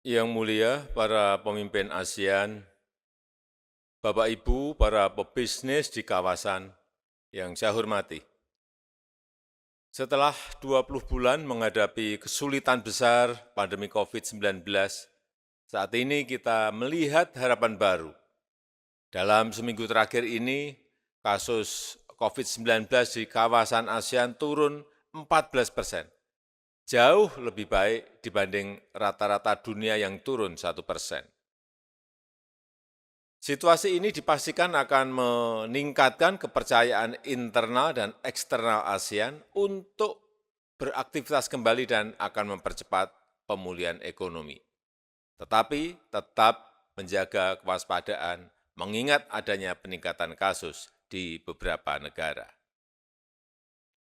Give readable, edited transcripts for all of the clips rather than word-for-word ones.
Yang mulia para pemimpin ASEAN, Bapak Ibu para pebisnis di kawasan yang saya hormati. Setelah 20 bulan menghadapi kesulitan besar pandemi COVID-19, saat ini kita melihat harapan baru. Dalam seminggu terakhir ini, kasus COVID-19 di kawasan ASEAN turun 14%, jauh lebih baik dibanding rata-rata dunia yang turun 1%. Situasi ini dipastikan akan meningkatkan kepercayaan internal dan eksternal ASEAN untuk beraktivitas kembali dan akan mempercepat pemulihan ekonomi. Tetapi tetap menjaga kewaspadaan, mengingat adanya peningkatan kasus di beberapa negara.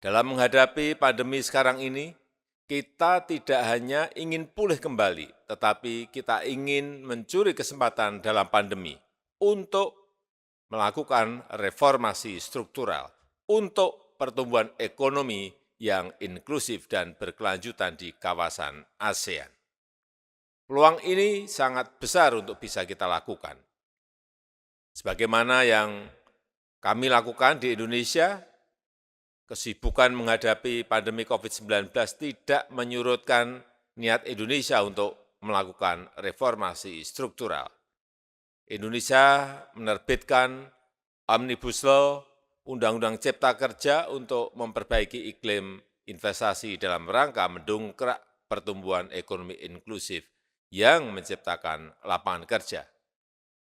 Dalam menghadapi pandemi sekarang ini, kita tidak hanya ingin pulih kembali, tetapi kita ingin mencuri kesempatan dalam pandemi untuk melakukan reformasi struktural untuk pertumbuhan ekonomi yang inklusif dan berkelanjutan di kawasan ASEAN. Peluang ini sangat besar untuk bisa kita lakukan. Sebagaimana yang kami lakukan di Indonesia, kesibukan menghadapi pandemi COVID-19 tidak menyurutkan niat Indonesia untuk melakukan reformasi struktural. Indonesia menerbitkan Omnibus Law, Undang-Undang Cipta Kerja untuk memperbaiki iklim investasi dalam rangka mendongkrak pertumbuhan ekonomi inklusif yang menciptakan lapangan kerja.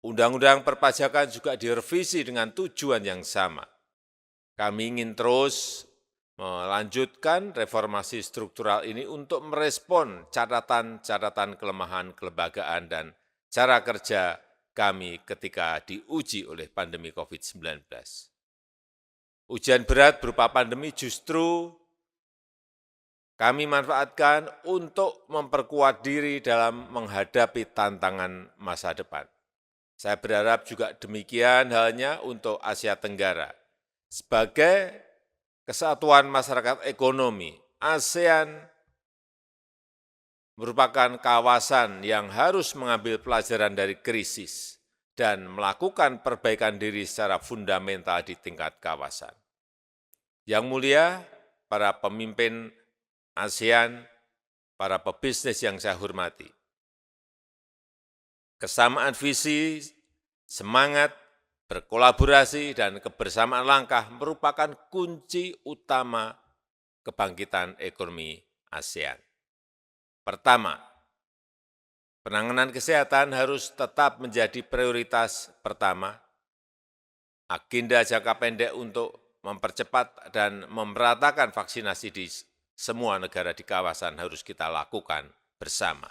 Undang-undang perpajakan juga direvisi dengan tujuan yang sama. Kami ingin terus melanjutkan reformasi struktural ini untuk merespon catatan-catatan kelemahan kelembagaan dan cara kerja kami ketika diuji oleh pandemi COVID-19. Ujian berat berupa pandemi justru kami manfaatkan untuk memperkuat diri dalam menghadapi tantangan masa depan. Saya berharap juga demikian halnya untuk Asia Tenggara. Sebagai kesatuan masyarakat ekonomi, ASEAN merupakan kawasan yang harus mengambil pelajaran dari krisis dan melakukan perbaikan diri secara fundamental di tingkat kawasan. Yang mulia, para pemimpin ASEAN, para pebisnis yang saya hormati, kesamaan visi, semangat, berkolaborasi, dan kebersamaan langkah merupakan kunci utama kebangkitan ekonomi ASEAN. Pertama, penanganan kesehatan harus tetap menjadi prioritas pertama. Agenda jangka pendek untuk mempercepat dan memeratakan vaksinasi di semua negara di kawasan harus kita lakukan bersama.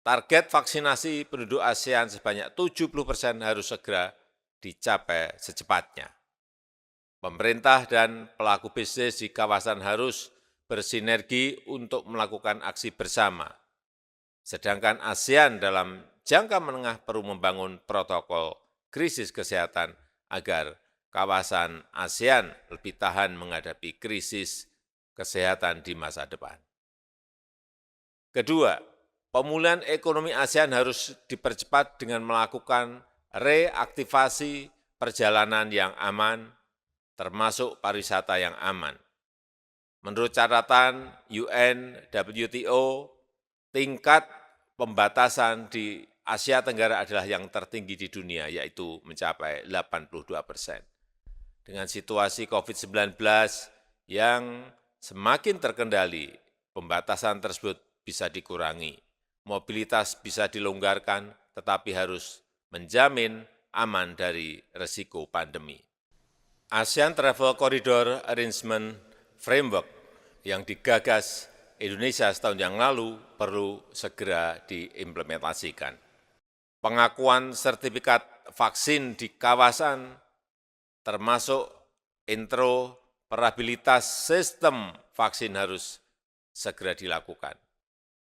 Target vaksinasi penduduk ASEAN sebanyak 70% harus segera dicapai secepatnya. Pemerintah dan pelaku bisnis di kawasan harus bersinergi untuk melakukan aksi bersama. Sedangkan ASEAN dalam jangka menengah perlu membangun protokol krisis kesehatan agar kawasan ASEAN lebih tahan menghadapi krisis kesehatan di masa depan. Kedua, pemulihan ekonomi ASEAN harus dipercepat dengan melakukan reaktivasi perjalanan yang aman, termasuk pariwisata yang aman. Menurut catatan UN, WTO, tingkat pembatasan di Asia Tenggara adalah yang tertinggi di dunia, yaitu mencapai 82%. Dengan situasi COVID-19 yang semakin terkendali, pembatasan tersebut bisa dikurangi, mobilitas bisa dilonggarkan, tetapi harus menjamin aman dari resiko pandemi. ASEAN Travel Corridor Arrangement Framework yang digagas Indonesia setahun yang lalu perlu segera diimplementasikan. Pengakuan sertifikat vaksin di kawasan termasuk interoperabilitas sistem vaksin harus segera dilakukan.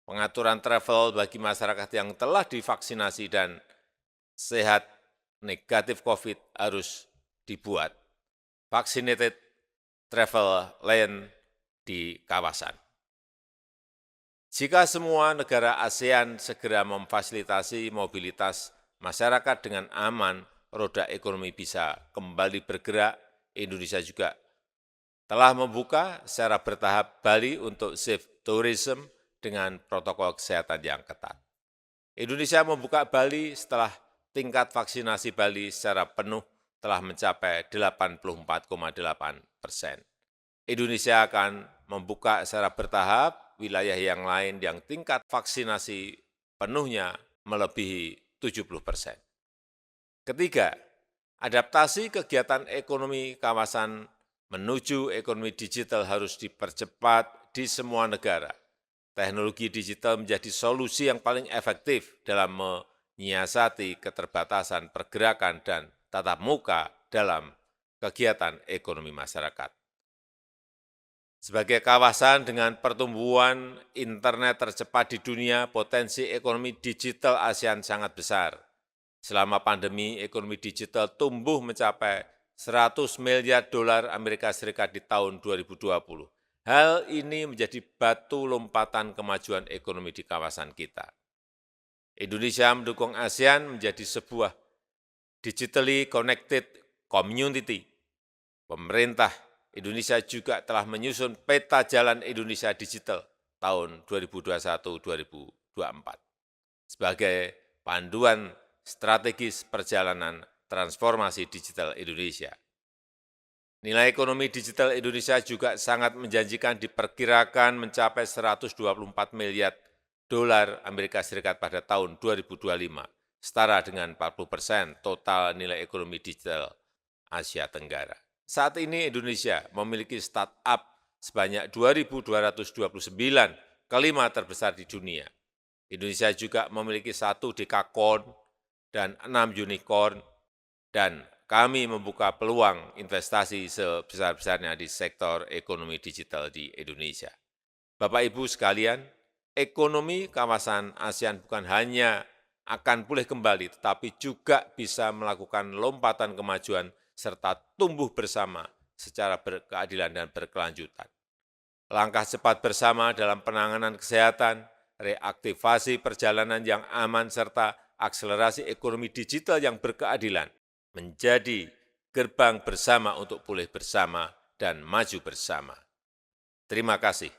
Pengaturan travel bagi masyarakat yang telah divaksinasi dan sehat negatif COVID harus dibuat. Vaccinated travel lane di kawasan. Jika semua negara ASEAN segera memfasilitasi mobilitas masyarakat dengan aman, roda ekonomi bisa kembali bergerak. Indonesia juga telah membuka secara bertahap Bali untuk safe tourism dengan protokol kesehatan yang ketat. Indonesia membuka Bali setelah tingkat vaksinasi Bali secara penuh telah mencapai 84,8%. Indonesia akan membuka secara bertahap wilayah yang lain yang tingkat vaksinasi penuhnya melebihi 70%. Ketiga, adaptasi kegiatan ekonomi kawasan menuju ekonomi digital harus dipercepat di semua negara. Teknologi digital menjadi solusi yang paling efektif dalam menyiasati keterbatasan pergerakan dan tatap muka dalam kegiatan ekonomi masyarakat. Sebagai kawasan dengan pertumbuhan internet tercepat di dunia, potensi ekonomi digital ASEAN sangat besar. Selama pandemi, ekonomi digital tumbuh mencapai 100 miliar dolar Amerika Serikat di tahun 2020. Hal ini menjadi batu lompatan kemajuan ekonomi di kawasan kita. Indonesia mendukung ASEAN menjadi sebuah digitally connected community. Pemerintah Indonesia juga telah menyusun peta jalan Indonesia digital tahun 2021-2024 sebagai panduan strategis perjalanan transformasi digital Indonesia. Nilai ekonomi digital Indonesia juga sangat menjanjikan, diperkirakan mencapai 124 miliar dolar Amerika Serikat pada tahun 2025, setara dengan 40% total nilai ekonomi digital Asia Tenggara. Saat ini Indonesia memiliki startup sebanyak 2.229, kelima terbesar di dunia. Indonesia juga memiliki 1 dekakorn dan 6 unicorn, dan kami membuka peluang investasi sebesar-besarnya di sektor ekonomi digital di Indonesia. Bapak Ibu sekalian, ekonomi kawasan ASEAN bukan hanya akan pulih kembali, tetapi juga bisa melakukan lompatan kemajuan serta tumbuh bersama secara berkeadilan dan berkelanjutan. Langkah cepat bersama dalam penanganan kesehatan, reaktivasi perjalanan yang aman, serta akselerasi ekonomi digital yang berkeadilan menjadi gerbang bersama untuk pulih bersama dan maju bersama. Terima kasih.